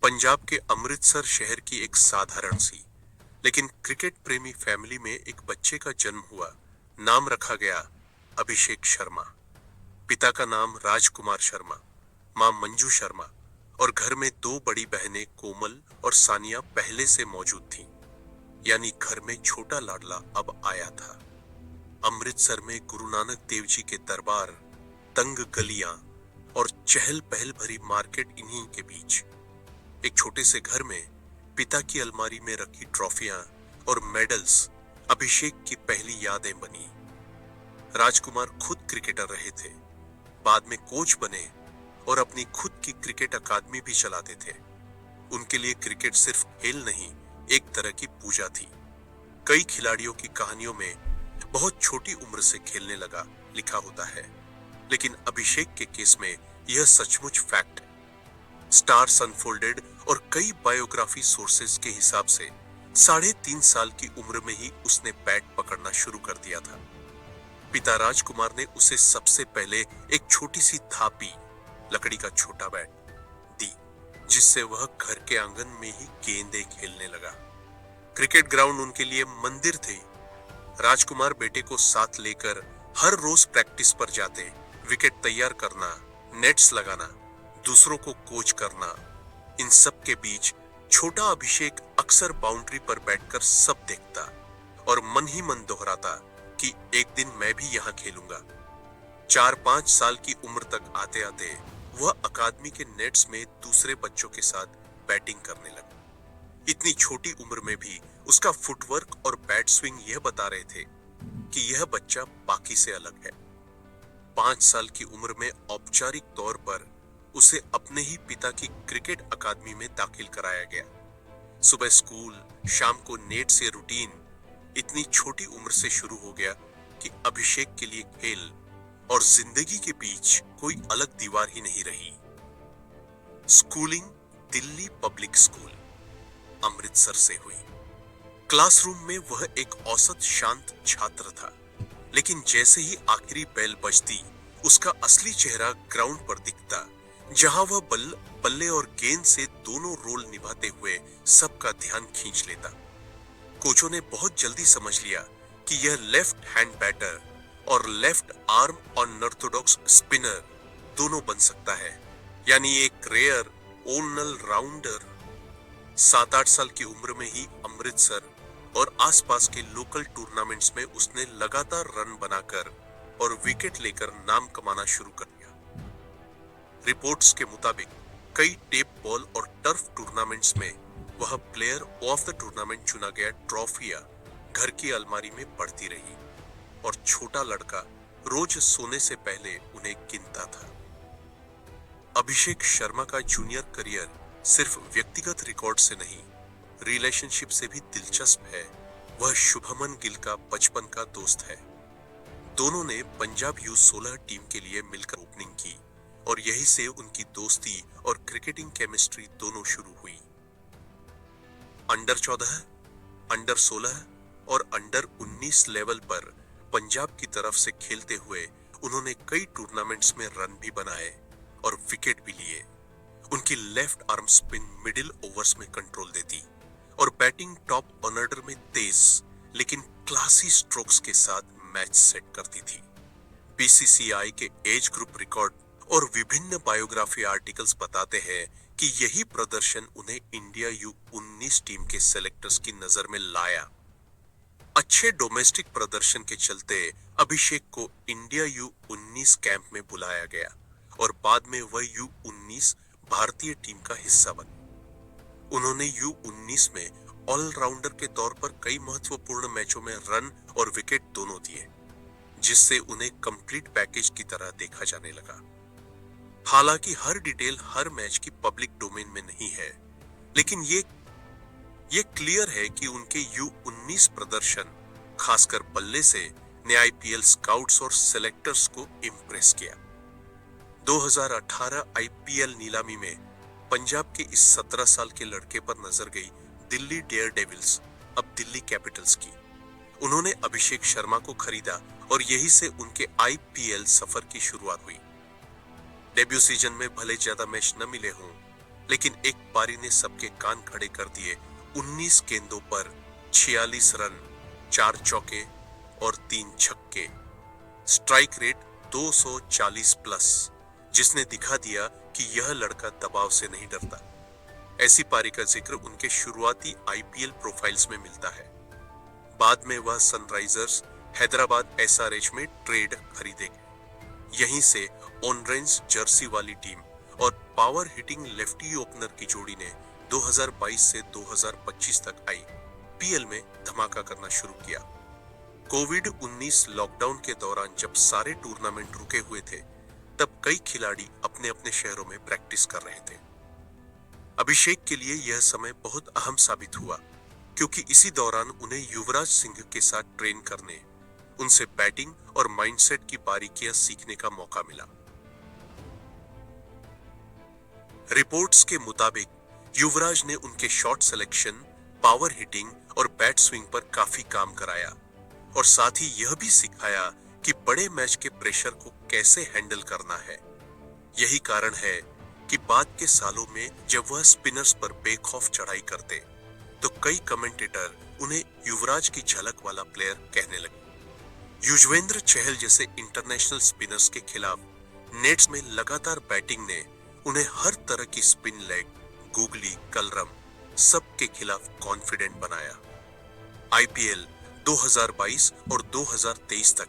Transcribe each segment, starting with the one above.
पंजाब के अमृतसर शहर की एक साधारण सी लेकिन क्रिकेट प्रेमी फैमिली में एक बच्चे का जन्म हुआ। नाम रखा गया अभिषेक शर्मा। पिता का नाम राजकुमार शर्मा, मां मंजू शर्मा और घर में दो बड़ी बहनें कोमल और सानिया पहले से मौजूद थीं। यानी घर में छोटा लाडला अब आया था। अमृतसर में गुरु नानक देव जी के दरबार, तंग गलियां और चहल पहल भरी मार्केट, इन्हीं के बीच एक छोटे से घर में पिता की अलमारी में रखी ट्रॉफियां और मेडल्स अभिषेक की पहली यादें बनी। राजकुमार खुद क्रिकेटर रहे थे, बाद में कोच बने और अपनी खुद की क्रिकेट अकादमी भी चलाते थे। उनके लिए क्रिकेट सिर्फ खेल नहीं, एक तरह की पूजा थी। कई खिलाड़ियों की कहानियों में बहुत छोटी उम्र से खेलने लगा लिखा होता है, लेकिन अभिषेक के केस में यह सचमुच फैक्ट है। स्टार्स अनफोल्डेड और कई बायोग्राफी सोर्सेज के हिसाब से 3.5 साल की उम्र में ही उसने बैट पकड़ना शुरू कर दिया था। पिता राजकुमार ने उसे सबसे पहले एक छोटी सी थापी, लकड़ी का छोटा बैट दी, जिससे वह घर के आंगन में ही गेंदें खेलने लगा। क्रिकेट ग्राउंड उनके लिए मंदिर थे। राजकुमार बेटे को साथ लेकर हर रोज प्रैक्टिस पर जाते। विकेट तैयार करना, नेट्स लगाना, दूसरों को कोच करना, इन सब के बीच छोटा अभिषेक अक्सर बाउंड्री पर बैठकर सब देखता और मन ही मन दोहराता कि एक दिन मैं भी यहां खेलूंगा। 4-5 साल की उम्र तक आते आते वह अकादमी के नेट्स में दूसरे बच्चों के साथ बैटिंग करने लगा। इतनी छोटी उम्र में भी उसका फुटवर्क और बैट स्विंग यह बता रहे थे कि यह बच्चा बाकी से अलग है। 5 साल की उम्र में औपचारिक तौर पर उसे अपने ही पिता की क्रिकेट अकादमी में दाखिल कराया गया। सुबह स्कूल, शाम को नेट से रूटीन इतनी छोटी उम्र से शुरू हो गया कि अभिषेक के लिए खेल और जिंदगी के बीच कोई अलग दीवार ही नहीं रही। Schooling Delhi public school Amritsar से हुई। क्लासरूम में वह एक औसत शांत छात्र था, लेकिन जैसे ही आखिरी बेल बजती उसका असली चेहरा ग्राउंड पर दिखता, जहां वह बल्ले और गेंद से दोनों रोल निभाते हुए सबका ध्यान खींच लेता। कोचों ने बहुत जल्दी समझ लिया कि यह लेफ्ट हैंड बैटर और लेफ्ट आर्म अनऑर्थोडॉक्स स्पिनर दोनों बन सकता है, यानी एक रेयर ऑल राउंडर। 7-8 साल की उम्र में ही अमृतसर और आसपास के लोकल टूर्नामेंट्स में उसने लगातार रन बनाकर और विकेट लेकर नाम कमाना शुरू कर दिया। रिपोर्ट्स के मुताबिक कई टेप बॉल और टर्फ टूर्नामेंट्स में वह प्लेयर ऑफ द टूर्नामेंट चुना गया। ट्रॉफियां घर की अलमारी में पड़ती रही और छोटा लड़का रोज सोने से पहले उन्हें गिनता था। अभिषेक शर्मा का जूनियर करियर सिर्फ व्यक्तिगत रिकॉर्ड से नहीं, रिलेशनशिप से भी दिलचस्प है। वह शुभमन गिल का बचपन का दोस्त है। दोनों ने पंजाब U16 टीम के लिए मिलकर ओपनिंग की और यहीं से उनकी दोस्ती और क्रिकेटिंग केमिस्ट्री दोनों शुरू हुई। अंडर 14, अंडर 16 और अंडर 19 लेवल पर पंजाब की तरफ से खेलते हुए उन्होंने कई टूर्नामेंट्स में रन भी बनाए और विकेट भी लिए। उनकी left arm spin middle overs में कंट्रोल देती और बैटिंग टॉप ऑर्डर में तेज लेकिन क्लासी स्ट्रोक्स के साथ मैच सेट करती थी। बीसीसीआई के एज ग्रुप रिकॉर्ड और विभिन्न बायोग्राफी आर्टिकल्स बताते हैं कि यही प्रदर्शन उन्हें इंडिया U19 टीम के सेलेक्टर्स की नजर में लाया। अच्छे डोमेस्टिक प्रदर्शन के चलते अभिषेक को इंडिया U19 कैंप में बुलाया गया और बाद में वह U19 भारतीय टीम का हिस्सा बने। उन्होंने U19 में ऑलराउंडर के तौर पर कई महत्वपूर्ण मैचों में रन और विकेट दोनों दिए, जिससे उन्हें कंप्लीट पैकेज की तरह देखा जाने लगा। हालांकि हर डिटेल हर मैच की पब्लिक डोमेन में नहीं है, लेकिन ये क्लियर है कि उनके U19 प्रदर्शन खासकर बल्ले से ने IPL स्काउट्स और सेलेक्टर्स को इम्प्रेस किया। 2018 IPL नीलामी में पंजाब के इस 17 साल के लड़के पर नजर गई दिल्ली डेयर डेविल्स, अब दिल्ली कैपिटल्स की। उन्होंने अभिषेक शर्मा को खरीदा और यहीं से उनके IPL सफर की शुरुआत हुई। डेब्यू सीजन में भले ज्यादा मैच न मिले हों, लेकिन एक पारी ने सबके कान खड़े कर दिए। 19 गेंदों पर 46 रन, 4 चौके और 3 छक्के, स्ट्राइक रेट 240 प्लस, जिसने दिखा दिया कि यह लड़का दबाव से नहीं डरता। ऐसी पारी का जिक्र उनके शुरुआती आईपीएल प्रोफाइल्स में मिलता है। बाद में वह सनराइजर्स हैदराबाद एसआरएच में ट्रेड खरीदे गए। यहीं से ऑन-रेंज जर्सी वाली टीम और पावर हिटिंग लेफ्टी ओपनर की जोड़ी ने 2022 से 2025 तक आईपीएल में धमाका करना शुरू किया। कोविड-19 लॉकडाउन के दौरान जब सारे टूर्नामेंट रुके हुए थे, तब कई खिलाड़ी अपने अपने शहरों में प्रैक्टिस कर रहे थे। अभिषेक के लिए यह समय बहुत अहम साबित हुआ, क्योंकि इसी दौरान उन्हें युवराज सिंह के साथ ट्रेन करने, उनसे बैटिंग और माइंडसेट की बारीकियां सीखने का मौका मिला। रिपोर्ट्स के मुताबिक युवराज ने उनके शॉट सिलेक्शन, पावर हिटिंग और बैट स्विंग पर काफी काम कराया और साथ ही यह भी सिखाया कि बड़े मैच के प्रेशर को कैसे हैंडल करना है। यही कारण है कि बाद के सालों में जब वह स्पिनर्स पर बेखौफ चढ़ाई करते, तो कई कमेंटेटर उन्हें युवराज की झलक वाला प्लेयर कहने लगे। युजवेंद्र चहल जैसे इंटरनेशनल स्पिनर्स के खिलाफ नेट्स में लगातार बैटिंग ने उन्हें हर तरह की स्पिन लेग, गूगली, कलरम सब के खिलाफ कॉन्फिडेंट बनाया। आईपीएल 2022 और 2023 तक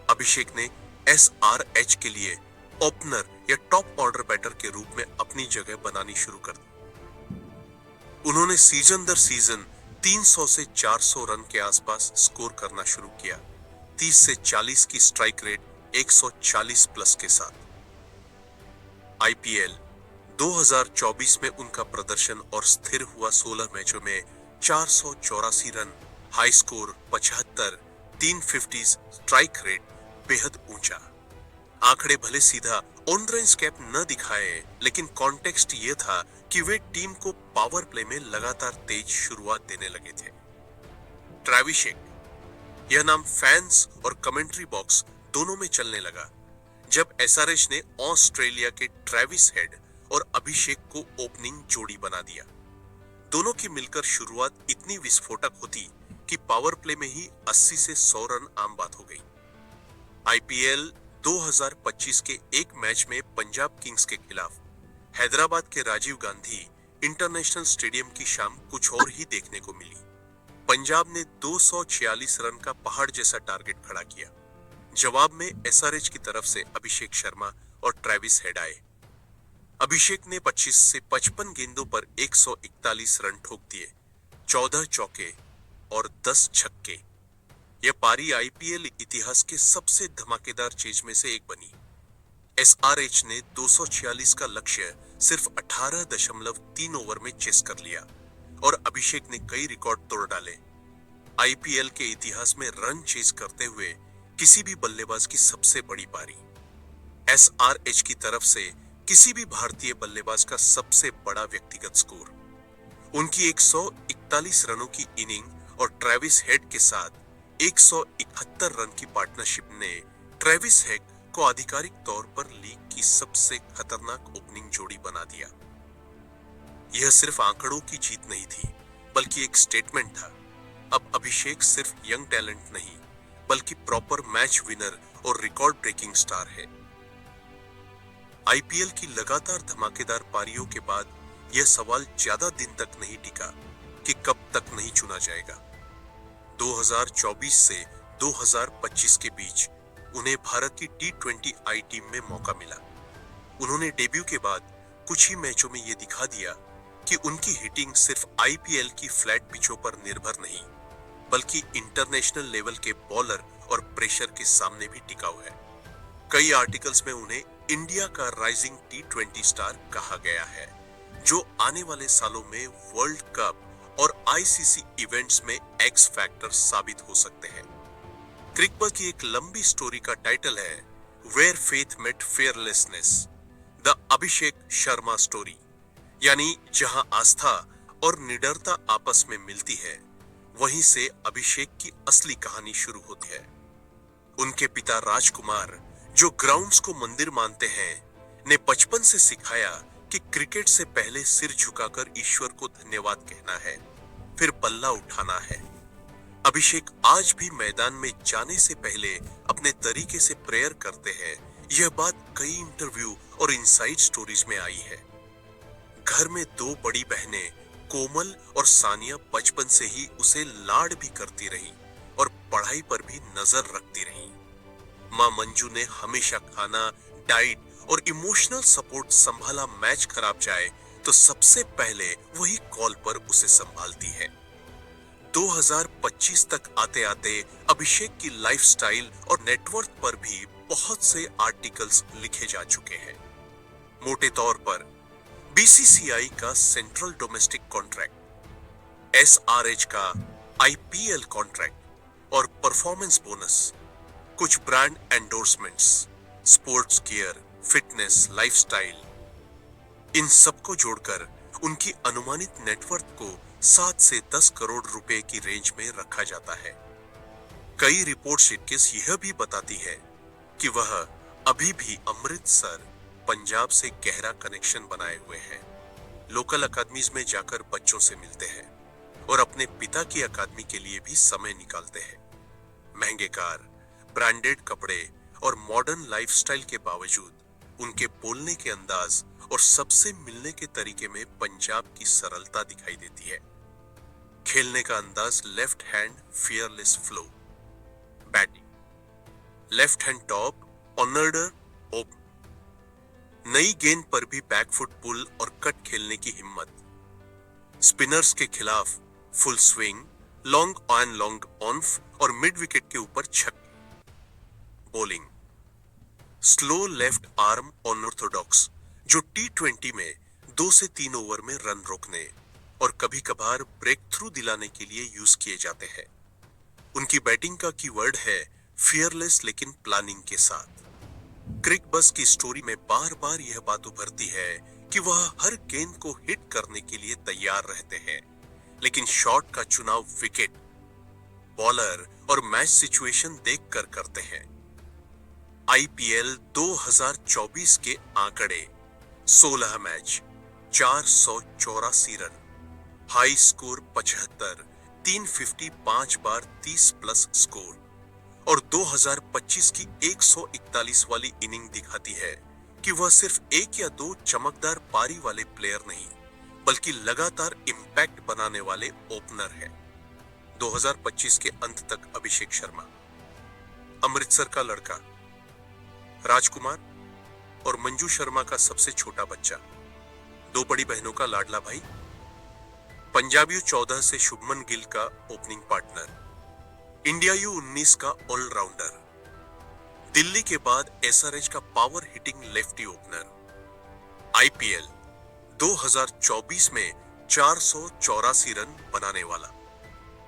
अभिषेक ने एसआरएच के लिए ओपनर या टॉप ऑर्डर बैटर के रूप में अपनी जगह बनानी शुरू कर दी। उन्होंने सीजन दर सीजन 300 से 400 रन के आसपास स्कोर करना शुरू किया, 30 से 40 की स्ट्राइक रेट 140 प्लस के साथ। आईपीएल 2024 में उनका प्रदर्शन और स्थिर हुआ 16 मैचों में 484 run, high score 75, 350 strike rate बेहद ऊंचा। आंकड़े भले सीधा ऑन रेंज कैप न दिखाए, लेकिन कॉन्टेक्स्ट ये था कि वे टीम को पावर प्ले में लगातार तेज शुरुआत देने लगे थे। ट्रेविस, यह नाम फैंस और कमेंट्री बॉक्स दोनों में चलने लगा जब एसआरएच ने ऑस्ट्रेलिया के ट्रेविस हेड और अभिषेक को ओपनिंग जोड़ी बना दिया। दोनों की मिलकर शुरुआत इतनी विस्फोटक होती कि पावर प्ले में ही 80 से 100 रन आम बात हो गई। आईपीएल 2025 के एक मैच में पंजाब किंग्स के खिलाफ हैदराबाद के राजीव गांधी इंटरनेशनल स्टेडियम की शाम कुछ और ही देखने को मिली। पंजाब ने 246 रन का पहाड़ जैसा टारगेट खड़ा किया। जवाब में एसआरएच की तरफ से अभिषेक शर्मा और ट्रेविस हेड आए। अभिषेक ने 25 से 55 गेंदों पर 141 रन ठोक दिए, 14 चौके और 10 छक्के। यह पारी आईपीएल इतिहास के सबसे धमाकेदार चेज में से एक बनी। एसआरएच ने 246 का लक्ष्य सिर्फ 18.3 ओवर में चेस कर लिया और अभिषेक ने कई रिकॉर्ड तोड़ डाले। आईपीएल के इतिहास में रन चेज करते हुए किसी भी बल्लेबाज की सबसे बड़ी पारी। एसआरएच की तरफ से किसी भी भारतीय बल्लेबाज का सबसे बड़ा व्यक्तिगत स्कोर। उनकी 141 रनों की इनिंग और ट्रेविस हेड के साथ 171 रन की पार्टनरशिप ने ट्रेविस हेड को आधिकारिक तौर पर लीग की सबसे खतरनाक ओपनिंग जोड़ी बना दिया। यह सिर्फ आंकड़ों की जीत नहीं थी, बल्कि एक स्टेटमेंट था। अब अभिषेक सिर्फ यंग टैलेंट नहीं, बल्कि प्रॉपर मैच विनर और रिकॉर्ड ब्रेकिंग स्टार है। आईपीएल की लगातार धमाकेदार पारियों के बाद यह सवाल ज्यादा दिन तक नहीं टिका कि कब तक नहीं चुना जाएगा। 2024 से 2025 के बीच उन्हें भारत की टी20 आई टीम में मौका मिला। उन्होंने डेब्यू के बाद कुछ ही मैचों में यह दिखा दिया कि उनकी हिटिंग सिर्फ आईपीएल की फ्लैट पिचों पर निर्भर नहीं, बल्कि इंटरनेशनल लेवल के बॉलर और प्रेशर के सामने भी टिकाऊ है। कई आर्टिकल्स में उन्हें इंडिया का राइजिंग टी20 स्टार कहा गया है, जो आने वाले सालों में वर्ल्ड कप और आईसीसी इवेंट्स में एक्स फैक्टर साबित हो सकते हैं। क्रिकेट की एक लंबी स्टोरी का टाइटल है where faith met fearlessness, the Abhishek Sharma story, यानी जहां आस्था और निडरता आपस में मिलती है, वहीं से अभिषेक की असली कहानी शुरू होती है। उनके पिता राजकुमार, जो ग्राउंड्स को मंदिर मानते हैं, ने बचपन से सिखाया कि क्रिकेट से पहले सिर झुकाकर ईश्वर को धन्यवाद कहना है, फिर बल्ला उठाना है। अभिषेक आज भी मैदान में जाने से पहले अपने तरीके से प्रेयर करते हैं। यह बात कई इंटरव्यू और इनसाइड स्टोरीज में आई है। घर में दो बड़ी बहनें कोमल और सानिया बचपन से ही उसे लाड भी करती रही और पढ़ाई पर भी नजर रखती रही। मां मंजू ने हमेशा खाना, डाइट और इमोशनल सपोर्ट संभाला। मैच खराब जाए तो सबसे पहले वही कॉल पर उसे संभालती है। 2025 तक आते आते अभिषेक की लाइफस्टाइल और नेटवर्थ पर भी बहुत से आर्टिकल्स लिखे जा चुके हैं। मोटे तौर पर बीसीसीआई का सेंट्रल डोमेस्टिक कॉन्ट्रैक्ट, एसआरएच का आईपीएल कॉन्ट्रैक्ट और परफॉर्मेंस बोनस, कुछ brand endorsements, sports gear, fitness, lifestyle, इन सबको जोड़कर उनकी अनुमानित नेटवर्थ को 7 से 10 करोड़ रुपए की रेंज में रखा जाता है। कई रिपोर्ट्स यह भी बताती है कि वह अभी भी अमृतसर, पंजाब से गहरा कनेक्शन बनाए हुए हैं। लोकल अकादमीज में जाकर बच्चों से मिलते हैं और अपने पिता की अकादमी के लिए भी समय निकालते हैं। महंगे कार, ब्रांडेड कपड़े और मॉडर्न लाइफस्टाइल के बावजूद उनके बोलने के अंदाज और सबसे मिलने के तरीके में पंजाब की सरलता दिखाई देती है। खेलने का अंदाज left hand fearless flow, batting left hand top order open, नई गेंद पर भी बैकफुट पुल और कट खेलने की हिम्मत, स्पिनर्स के खिलाफ full swing, long on long off और मिड विकेट के ऊपर छक्के। Bowling slow left arm unorthodox, जो टी20 में 2 से 3 ओवर में रन रोकने और कभी कभार ब्रेक थ्रू दिलाने के लिए यूज किए जाते हैं। उनकी बैटिंग का कीवर्ड है फियरलेस लेकिन प्लानिंग के साथ। क्रिक बस की स्टोरी में बार बार यह बात उभरती है कि वह हर गेंद को हिट करने के लिए तैयार रहते हैं, लेकिन शॉट का चुनाव विकेट, बॉलर और मैच सिचुएशन देखकर करते हैं। आईपीएल 2024 के आंकड़े: 16 मैच, 484 रन, हाई स्कोर 75, 350 5 बार 30 प्लस स्कोर, और 2025 की 141 वाली इनिंग दिखाती है कि वह सिर्फ एक या दो चमकदार पारी वाले प्लेयर नहीं, बल्कि लगातार इंपैक्ट बनाने वाले ओपनर है। 2025 के अंत तक अभिषेक शर्मा, अमृतसर का लड़का, राजकुमार और मंजू शर्मा का सबसे छोटा बच्चा, 2 बड़ी बहनों का लाडला भाई, पंजाबी 14 से शुभमन गिल का ओपनिंग पार्टनर, इंडिया U19 का ऑलराउंडर, दिल्ली के बाद एसआरएच का power hitting lefty opener, IPL 2024 में 484 रन बनाने वाला,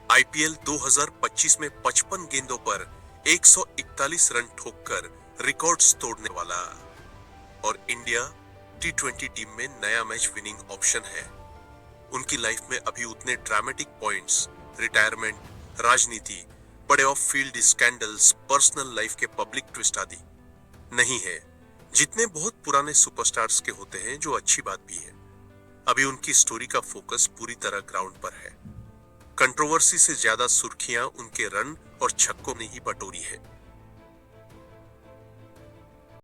आईपीएल 2025 में 55 गेंदों पर 141 रन ठोककर रिकॉर्ड्स तोड़ने वाला, और इंडिया टी20 टीम में नया मैच विनिंग ऑप्शन है। उनकी लाइफ में अभी उतने ड्रामेटिक पॉइंट्स, रिटायरमेंट, राजनीति, बड़े of field scandals, personal life के पब्लिक ट्विस्ट आदि नहीं है जितने बहुत पुराने सुपरस्टार्स के होते हैं, जो अच्छी बात भी है। अभी उनकी स्टोरी का फोकस पूरी तरह ग्राउंड पर है। कंट्रोवर्सी से ज्यादा सुर्खियां उनके रन और छक्कों ने ही बटोरी है।